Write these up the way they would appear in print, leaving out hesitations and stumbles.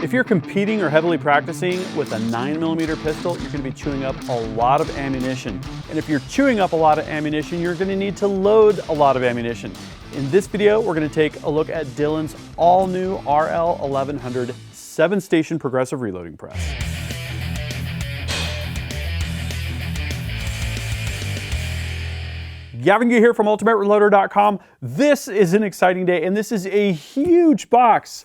If you're competing or heavily practicing with a 9mm pistol, you're going to be chewing up a lot of ammunition. And if you're chewing up a lot of ammunition, you're going to need to load a lot of ammunition. In this video, we're going to take a look at Dillon's all-new RL 1100 7-station progressive reloading press. Gavin here from UltimateReloader.com. This is an exciting day, and this is a huge box.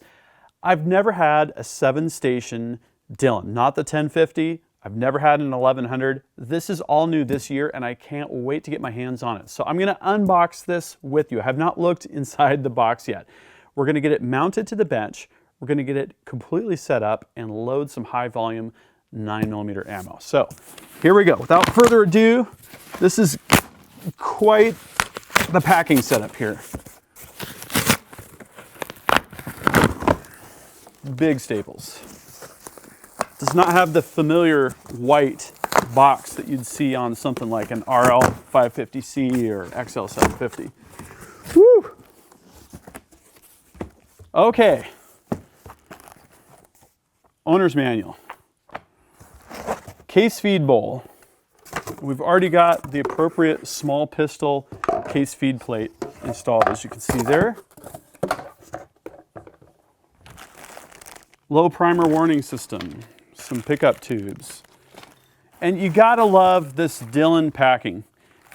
I've never had a 7-station Dillon, not the 1050. I've never had an 1100. This is all new this year, and I can't wait to get my hands on it. So I'm gonna unbox this with you. I have not looked inside the box yet. We're gonna get it mounted to the bench. We're gonna get it completely set up and load some high volume 9mm ammo. So here we go. Without further ado, this is quite the packing setup here. Big staples. Does not have the familiar white box that you'd see on something like an RL 550C or XL 750. Woo! Okay. Owner's manual. Case feed bowl. We've already got the appropriate small pistol case feed plate installed, as you can see there. Low primer warning system, some pickup tubes. And you gotta love this Dillon packing.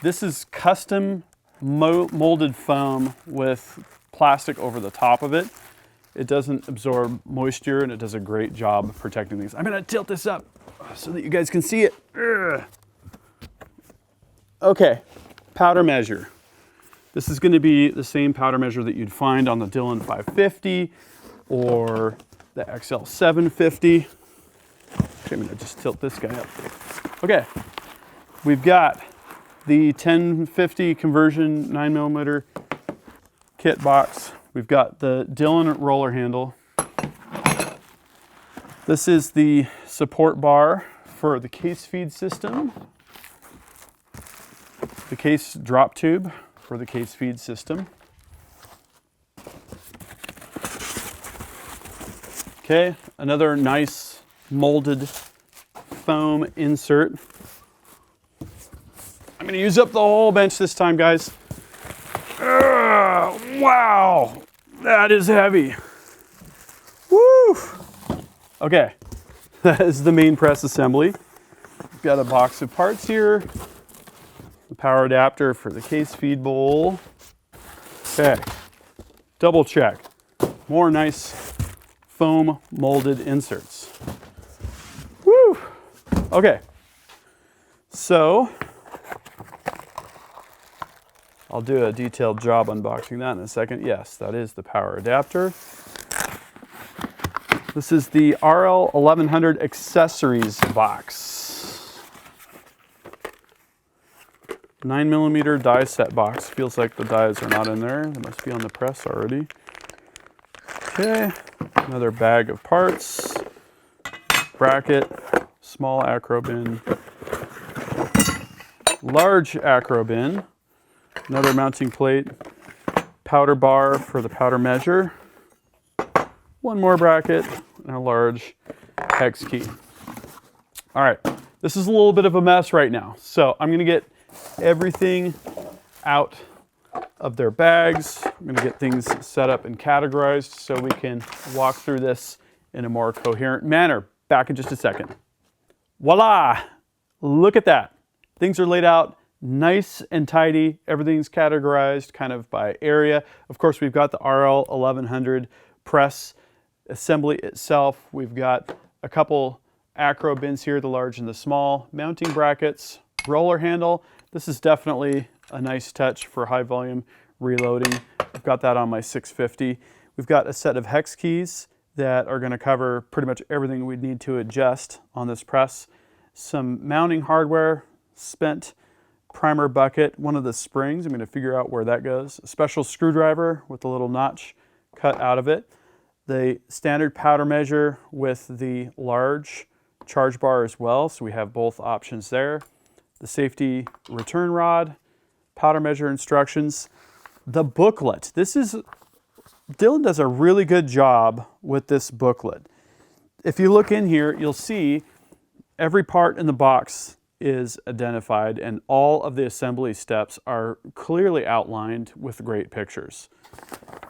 This is custom molded foam with plastic over the top of it. It doesn't absorb moisture, and it does a great job of protecting things. I'm gonna tilt this up so that you guys can see it. Ugh. Okay, powder measure. This is gonna be the same powder measure that you'd find on the Dillon 550 or the XL 750. Okay, I'm gonna just tilt this guy up. Okay, we've got the 1050 conversion 9mm kit box. We've got the Dillon roller handle. This is the support bar for the case feed system. The case drop tube for the case feed system. Okay, another nice molded foam insert. I'm gonna use up the whole bench this time, guys. Wow, that is heavy. Woo! Okay, that is the main press assembly. We've got a box of parts here. The power adapter for the case feed bowl. Okay, double check. More nice foam molded inserts. Woo! Okay, so I'll do a detailed job unboxing that in a second. Yes, that is the power adapter. This is the RL 1100 accessories box. 9mm die set box. Feels like the dies are not in there. They must be on the press already. Okay, another bag of parts, bracket, small acro bin, large acro bin, another mounting plate, powder bar for the powder measure, one more bracket, and a large hex key. All right, this is a little bit of a mess right now, so I'm gonna get everything out of their bags. I'm gonna get things set up and categorized so we can walk through this in a more coherent manner. Back in just a second. Voila! Look at that. Things are laid out nice and tidy. Everything's categorized kind of by area. Of course, we've got the RL 1100 press assembly itself. We've got a couple acro bins here, the large and the small, mounting brackets, roller handle. This is definitely a nice touch for high volume reloading. I've got that on my 650. We've got a set of hex keys that are gonna cover pretty much everything we'd need to adjust on this press. Some mounting hardware, spent primer bucket, one of the springs, I'm gonna figure out where that goes. A special screwdriver with a little notch cut out of it. The standard powder measure with the large charge bar as well, so we have both options there. The safety return rod, powder measure instructions, the booklet. Dillon does a really good job with this booklet. if you look in here, you'll see every part in the box is identified and all of the assembly steps are clearly outlined with great pictures.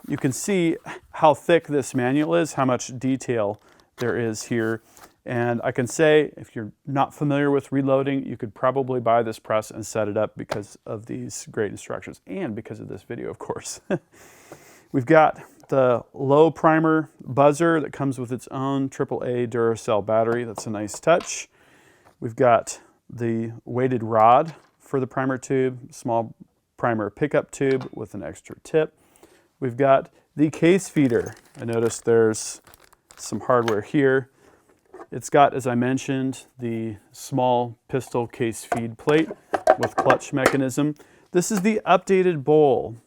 You can see how thick this manual is, how much detail there is here. And I can say, if you're not familiar with reloading, you could probably buy this press and set it up because of these great instructions and because of this video, of course. We've got the low primer buzzer that comes with its own AAA Duracell battery. That's a nice touch. We've got the weighted rod for the primer tube, small primer pickup tube with an extra tip. We've got the case feeder. I noticed there's some hardware here. It's got, as I mentioned, the small pistol case feed plate with clutch mechanism. This is the updated bowl.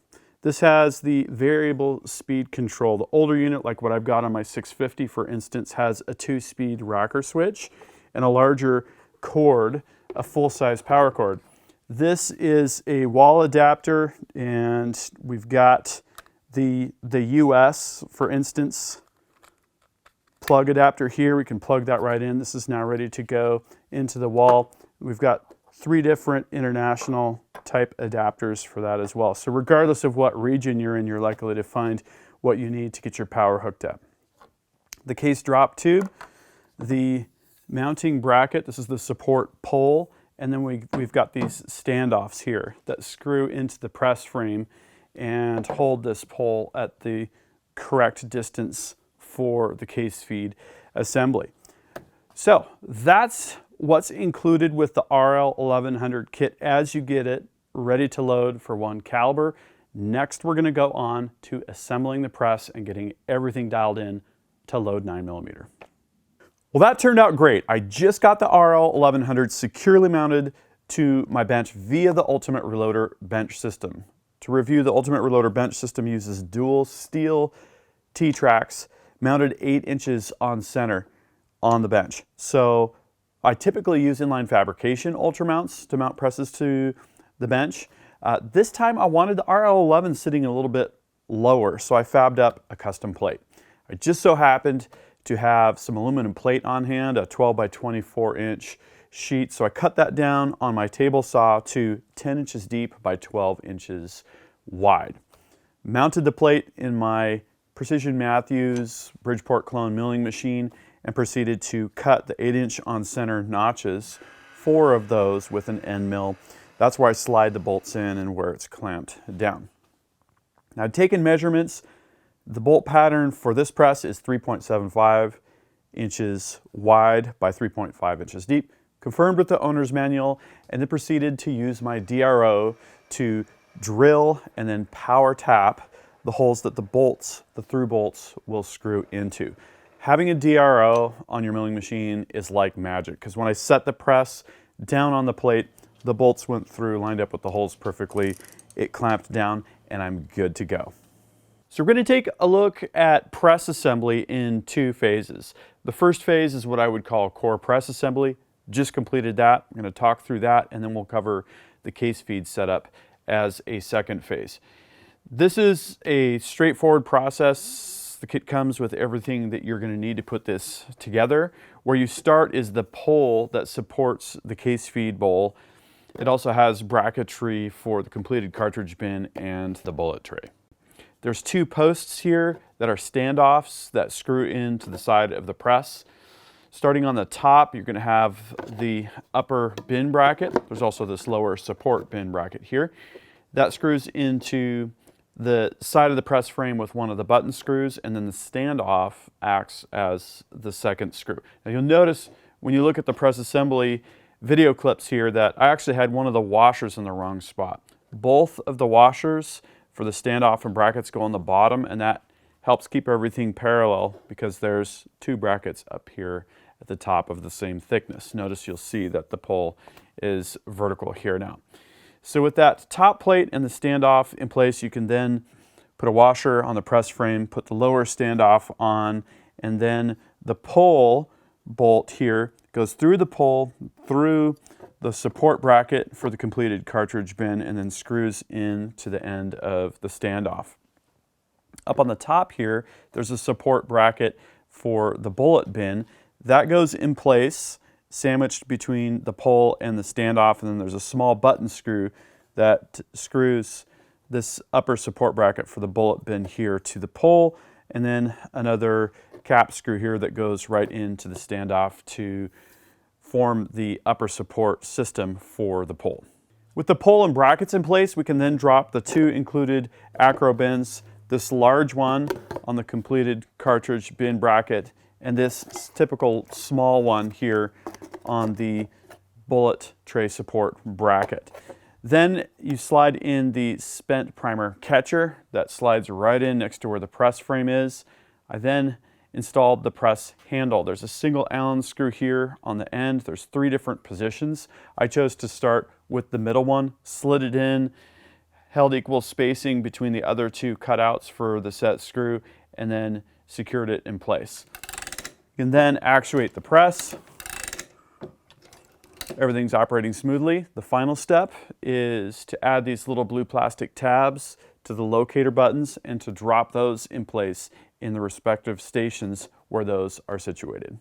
This has the variable speed control. The older unit, like what I've got on my 650, for instance, has a 2-speed rocker switch and a larger cord, a full-size power cord. This is a wall adapter, and we've got the US, for instance, plug adapter here. We can plug that right in. This is now ready to go into the wall. We've got 3 different international type adapters for that as well. So regardless of what region you're in, you're likely to find what you need to get your power hooked up. The case drop tube, the mounting bracket, this is the support pole, and then we've got these standoffs here that screw into the press frame and hold this pole at the correct distance for the case feed assembly. So that's what's included with the RL 1100 kit as you get it ready to load for 1 caliber. Next, we're going to go on to assembling the press and getting everything dialed in to load 9mm. Well, that turned out great. I just got the RL 1100 securely mounted to my bench via the Ultimate Reloader bench system. To review, the Ultimate Reloader bench system uses dual steel T-tracks mounted 8 inches on center on the bench. So I typically use inline fabrication ultra mounts to mount presses to the bench. This time I wanted the RL11 sitting a little bit lower, so I fabbed up a custom plate. I just so happened to have some aluminum plate on hand, a 12 by 24 inch sheet, so I cut that down on my table saw to 10 inches deep by 12 inches wide. Mounted the plate in my Precision Matthews Bridgeport clone milling machine and proceeded to cut the 8-inch on center notches, 4 of those with an end mill. That's where I slide the bolts in and where it's clamped down. Now, I've taken measurements. The bolt pattern for this press is 3.75 inches wide by 3.5 inches deep, confirmed with the owner's manual, and then proceeded to use my DRO to drill and then power tap the holes that the through bolts will screw into. Having a DRO on your milling machine is like magic, because when I set the press down on the plate, the bolts went through, lined up with the holes perfectly, it clamped down, and I'm good to go. So we're going to take a look at press assembly in 2 phases. The first phase is what I would call core press assembly. Just completed that. I'm going to talk through that, and then we'll cover the case feed setup as a second phase. This is a straightforward process. The kit comes with everything that you're going to need to put this together. Where you start is the pole that supports the case feed bowl. It also has bracketry for the completed cartridge bin and the bullet tray. There's 2 posts here that are standoffs that screw into the side of the press. Starting on the top, you're going to have the upper bin bracket. There's also this lower support bin bracket here. That screws into the side of the press frame with one of the button screws, and then the standoff acts as the second screw. Now you'll notice when you look at the press assembly video clips here that I actually had one of the washers in the wrong spot. Both of the washers for the standoff and brackets go on the bottom, and that helps keep everything parallel because there's 2 brackets up here at the top of the same thickness. Notice you'll see that the pole is vertical here now. So with that top plate and the standoff in place, you can then put a washer on the press frame, put the lower standoff on, and then the pole bolt here goes through the pole, through the support bracket for the completed cartridge bin, and then screws in to the end of the standoff. Up on the top here, there's a support bracket for the bullet bin That goes in place, sandwiched between the pole and the standoff, and then there's a small button screw that screws this upper support bracket for the bullet bin here to the pole, and then another cap screw here that goes right into the standoff to form the upper support system for the pole. With the pole and brackets in place, we can then drop the two included acro bins, this large one on the completed cartridge bin bracket, and this typical small one here on the bullet tray support bracket. Then you slide in the spent primer catcher that slides right in next to where the press frame is. I then installed the press handle. There's a single Allen screw here on the end. There's 3 different positions. I chose to start with the middle one, slid it in, held equal spacing between the other 2 cutouts for the set screw, and then secured it in place. You can then actuate the press. Everything's operating smoothly. The final step is to add these little blue plastic tabs to the locator buttons and to drop those in place in the respective stations where those are situated.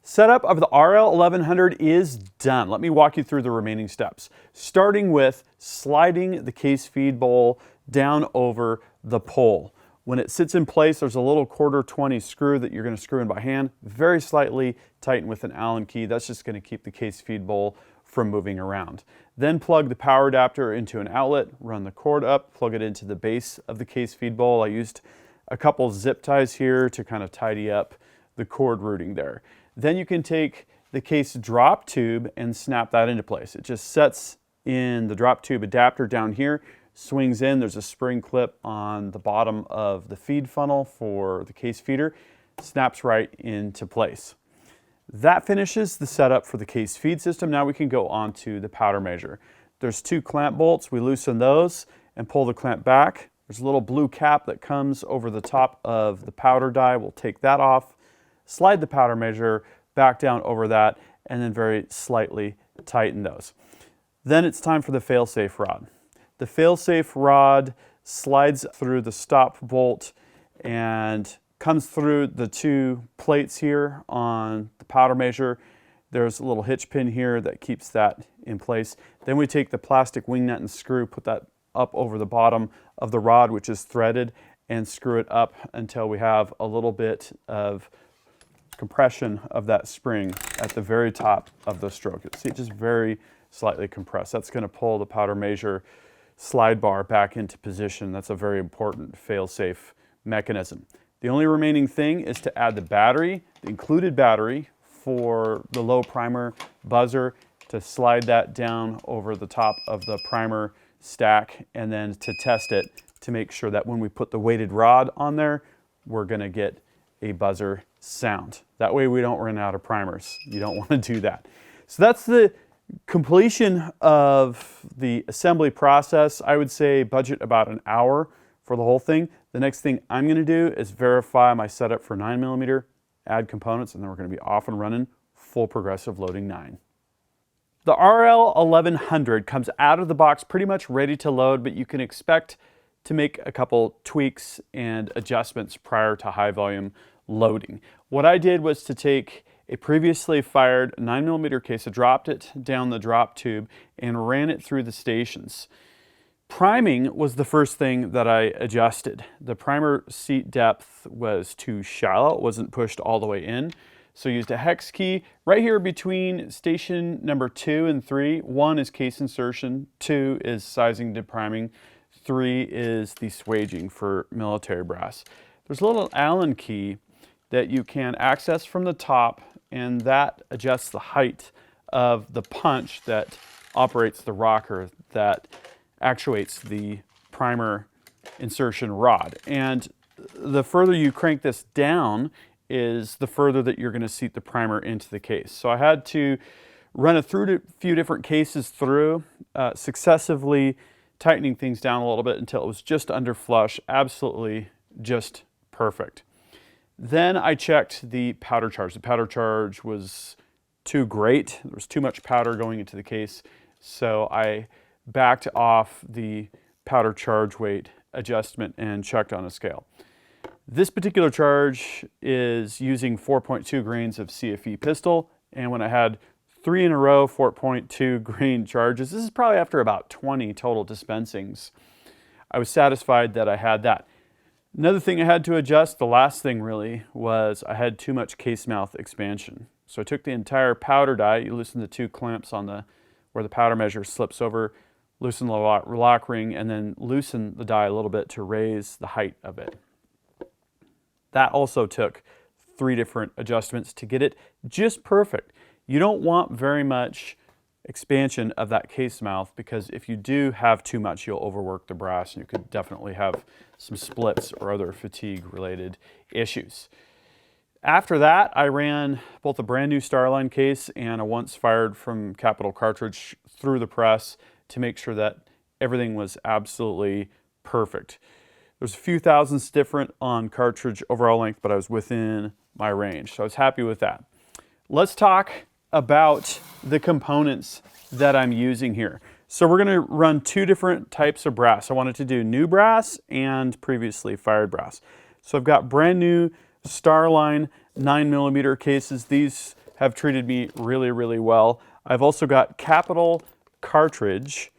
Setup of the RL 1100 is done. Let me walk you through the remaining steps, starting with sliding the case feed bowl down over the pole. When it sits in place, there's a little 1/4-20 screw that you're going to screw in by hand, very slightly tighten with an Allen key. That's just going to keep the case feed bowl from moving around. Then plug the power adapter into an outlet, run the cord up, plug it into the base of the case feed bowl. I used a couple zip ties here to kind of tidy up the cord routing there. Then you can take the case drop tube and snap that into place. It just sets in the drop tube adapter down here, swings in. There's a spring clip on the bottom of the feed funnel for the case feeder, snaps right into place. That finishes the setup for the case feed system. Now we can go on to the powder measure. There's 2 clamp bolts. We loosen those and pull the clamp back. There's a little blue cap that comes over the top of the powder die. We'll take that off, slide the powder measure back down over that, and then very slightly tighten those. Then it's time for the fail-safe rod. The fail-safe rod slides through the stop bolt and comes through the 2 plates here on the powder measure. There's a little hitch pin here that keeps that in place. Then we take the plastic wing nut and screw, put that up over the bottom of the rod, which is threaded, and screw it up until we have a little bit of compression of that spring at the very top of the stroke. You'll see it just very slightly compressed. That's going to pull the powder measure slide bar back into position. That's a very important fail-safe mechanism. The only remaining thing is to add the battery, the included battery for the low primer buzzer, to slide that down over the top of the primer stack, and then to test it to make sure that when we put the weighted rod on there, we're going to get a buzzer sound. That way we don't run out of primers. You don't want to do that. So that's the completion of the assembly process. I would say budget about an hour for the whole thing. The next thing I'm going to do is verify my setup for 9mm, add components, and then we're going to be off and running full progressive loading 9. The RL 1100 comes out of the box pretty much ready to load, but you can expect to make a couple tweaks and adjustments prior to high volume loading. What I did was to take a previously fired 9mm case, I dropped it down the drop tube and ran it through the stations. Priming was the first thing that I adjusted. The primer seat depth was too shallow, it wasn't pushed all the way in. So I used a hex key right here between station number 2 and 3. 1 is case insertion, 2 is sizing to priming, 3 is the swaging for military brass. There's a little Allen key that you can access from the top, and that adjusts the height of the punch that operates the rocker that actuates the primer insertion rod. And the further you crank this down is the further that you're going to seat the primer into the case. So I had to run a few different cases through, successively tightening things down a little bit until it was just under flush, absolutely just perfect. Then I checked the powder charge. The powder charge was too great. There was too much powder going into the case, so I backed off the powder charge weight adjustment and checked on a scale. This particular charge is using 4.2 grains of CFE pistol, and when I had 3 in a row 4.2 grain charges, this is probably after about 20 total dispensings, I was satisfied that I had that. Another thing I had to adjust, the last thing really, was I had too much case mouth expansion. So I took the entire powder die, you loosen the 2 clamps on where the powder measure slips over, loosen the lock ring, and then loosen the die a little bit to raise the height of it. That also took 3 different adjustments to get it just perfect. You don't want very much expansion of that case mouth, because if you do have too much, you'll overwork the brass and you could definitely have some splits or other fatigue related issues. After that, I ran both a brand new Starline case and a once fired from Capital cartridge through the press to make sure that everything was absolutely perfect. There's a few thousandths different on cartridge overall length, but I was within my range, so I was happy with that. Let's talk about the components that I'm using here. So we're going to run 2 different types of brass. I wanted to do new brass and previously fired brass. So I've got brand new Starline 9mm cases. These have treated me really, really well. I've also got Capital cartridge,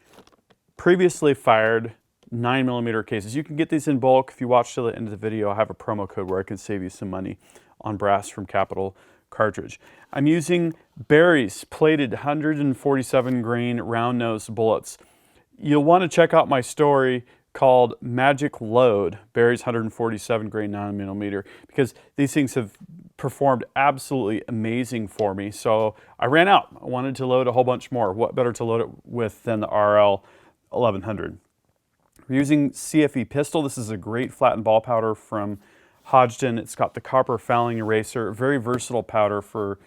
previously fired 9mm cases. You can get these in bulk. If you watch till the end of the video, I have a promo code where I can save you some money on brass from Capital cartridge. I'm using Barry's plated 147 grain round nose bullets. You'll want to check out my story called Magic Load, Barry's 147 grain 9mm, because these things have performed absolutely amazing for me. So I ran out. I wanted to load a whole bunch more. What better to load it with than the RL 1100? We're using CFE pistol. This is a great flattened ball powder from Hodgdon. It's got the copper fouling eraser, very versatile powder for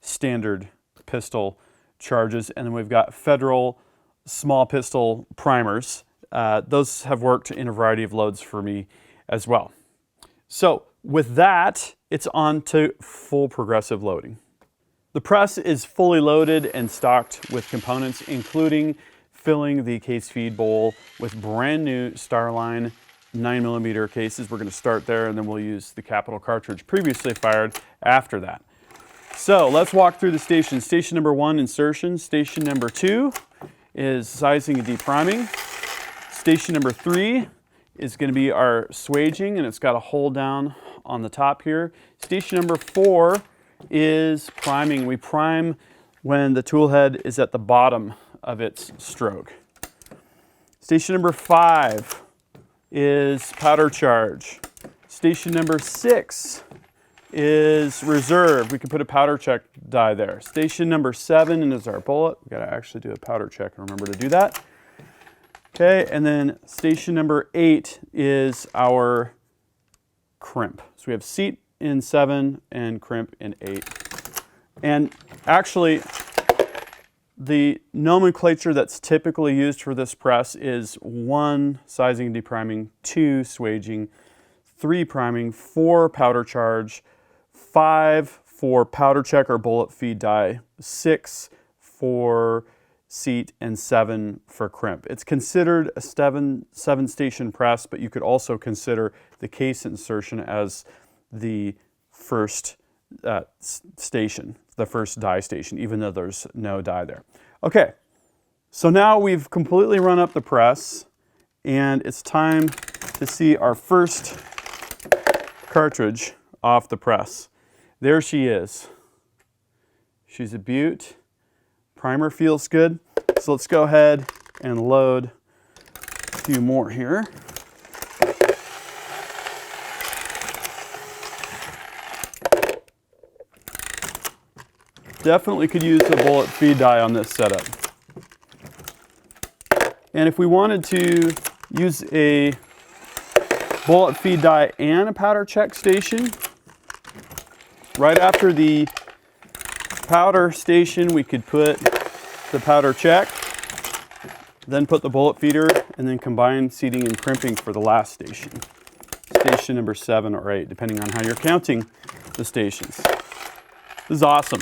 standard pistol charges. And then we've got Federal small pistol primers. Those have worked in a variety of loads for me as well. So with that, it's on to full progressive loading. The press is fully loaded and stocked with components, including filling the case feed bowl with brand new Starline 9mm cases. We're going to start there, and then we'll use the Capital cartridge previously fired after that. So let's walk through the stations. Station number 1, insertion. Station number 2 is sizing and depriming. Station number 3 is going to be our swaging, and it's got a hole down on the top here. Station number 4 is priming. We prime when the tool head is at the bottom of its stroke. Station number 5 is powder charge. Station number 6 is reserve. We can put a powder check die there. Station number 7 is our bullet. We gotta actually do a powder check and remember to do that. Okay, and then station number 8 is our crimp. So we have seat in 7 and crimp in 8. And actually, the nomenclature that's typically used for this press is 1 sizing and depriming, 2 swaging, 3 priming, 4 powder charge, 5 for powder check or bullet feed die, 6 for seat, and 7 for crimp. It's considered a 7-station press, but you could also consider the case insertion as the first station, the first die station, even though there's no die there. Okay, so now we've completely run up the press, and it's time to see our first cartridge off the press. There she is. She's a beaut. Primer feels good. So let's go ahead and load a few more here. Definitely could use a bullet feed die on this setup. And if we wanted to use a bullet feed die and a powder check station, right after the powder station, we could put the powder check, then put the bullet feeder, and then combine seating and crimping for the last station. Station number 7 or 8, depending on how you're counting the stations. This is awesome.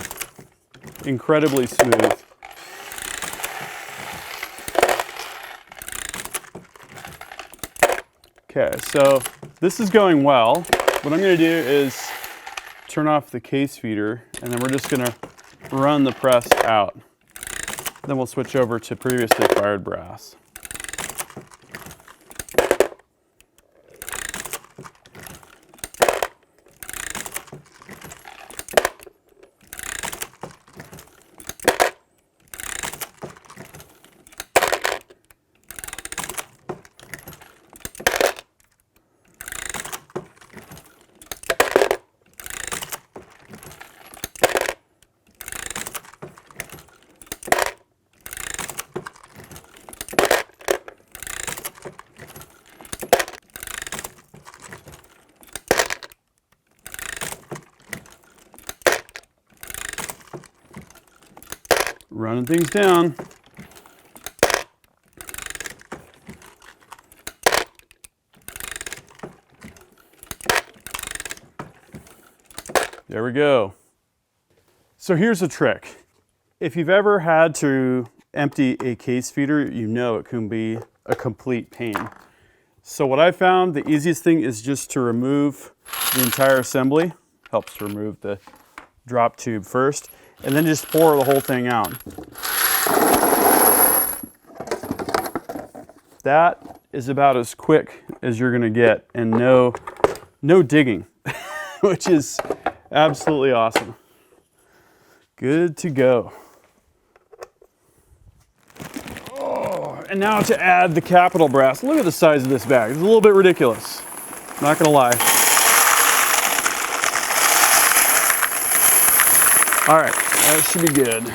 Incredibly smooth. Okay, so this is going well. What I'm going to do is turn off the case feeder, and then we're just going to run the press out. Then we'll switch over to previously fired brass. Running things down. There we go. So here's the trick. If you've ever had to empty a case feeder, you know it can be a complete pain. So what I found, the easiest thing is just to remove the entire assembly. Helps to remove the drop tube first, and then just pour the whole thing out. That is about as quick as you're gonna get, and no digging, which is absolutely awesome. Good to go. Oh, and now to add the capital brass. Look at the size of this bag. It's a little bit ridiculous. Not gonna lie. All right, that should be good.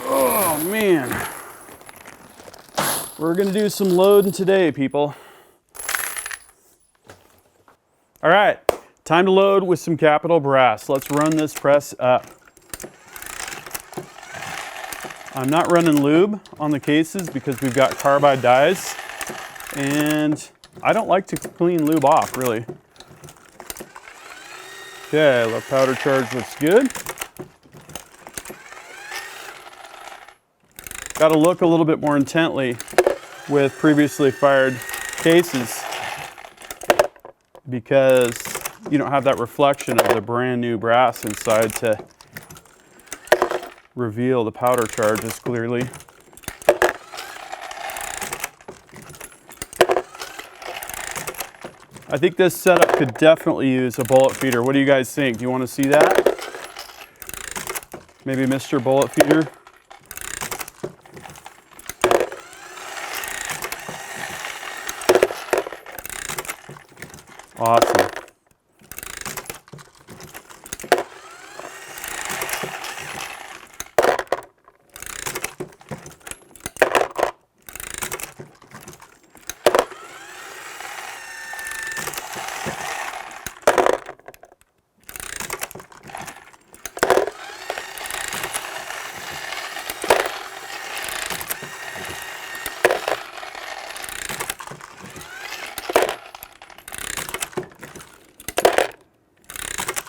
Oh man. We're gonna do some loading today, people. All right, time to load with some capital brass. Let's run this press up. I'm not running lube on the cases because we've got carbide dies, and I don't like to clean lube off, really. Okay, the powder charge looks good. Got to look a little bit more intently with previously fired cases because you don't have that reflection of the brand new brass inside to reveal the powder charges clearly. I think this setup could definitely use a bullet feeder. What do you guys think? Do you want to see that? Maybe Mr. Bullet Feeder? Awesome.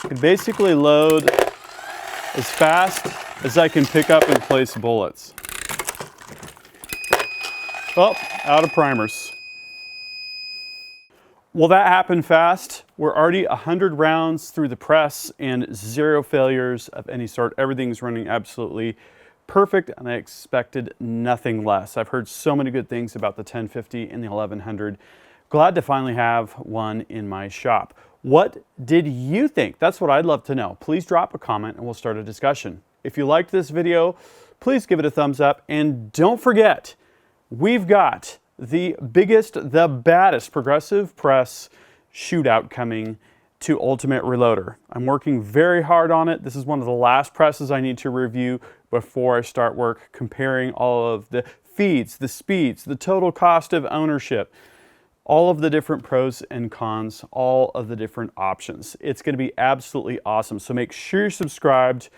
I can basically load as fast as I can pick up and place bullets. Oh, out of primers. Well, that happened fast. We're already 100 rounds through the press and 0 failures of any sort. Everything's running absolutely perfect, and I expected nothing less. I've heard so many good things about the 1050 and the 1100. Glad to finally have one in my shop. What did you think? That's what I'd love to know. Please drop a comment and we'll start a discussion. If you liked this video, please give it a thumbs up, and don't forget, we've got the biggest, the baddest progressive press shootout coming to Ultimate Reloader. I'm working very hard on it. This is one of the last presses I need to review before I start work comparing all of the feeds, the speeds, the total cost of ownership, all of the different pros and cons, all of the different options. It's going to be absolutely awesome. So make sure you're subscribed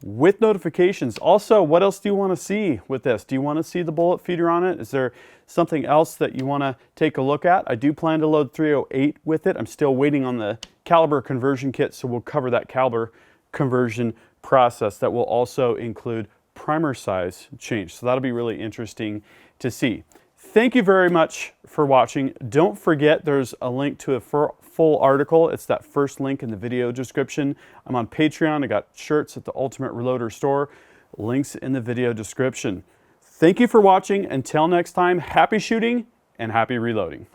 with notifications. Also, what else do you want to see with this? Do you want to see the bullet feeder on it? Is there something else that you want to take a look at? I do plan to load 308 with it. I'm still waiting on the caliber conversion kit, so we'll cover that caliber conversion process. That will also include primer size change. So that'll be really interesting to see. Thank you very much for watching. Don't forget there's a link to a full article. It's that first link in the video description. I'm on Patreon. I got shirts at the Ultimate Reloader store. Links in the video description. Thank you for watching. Until next time, happy shooting and happy reloading.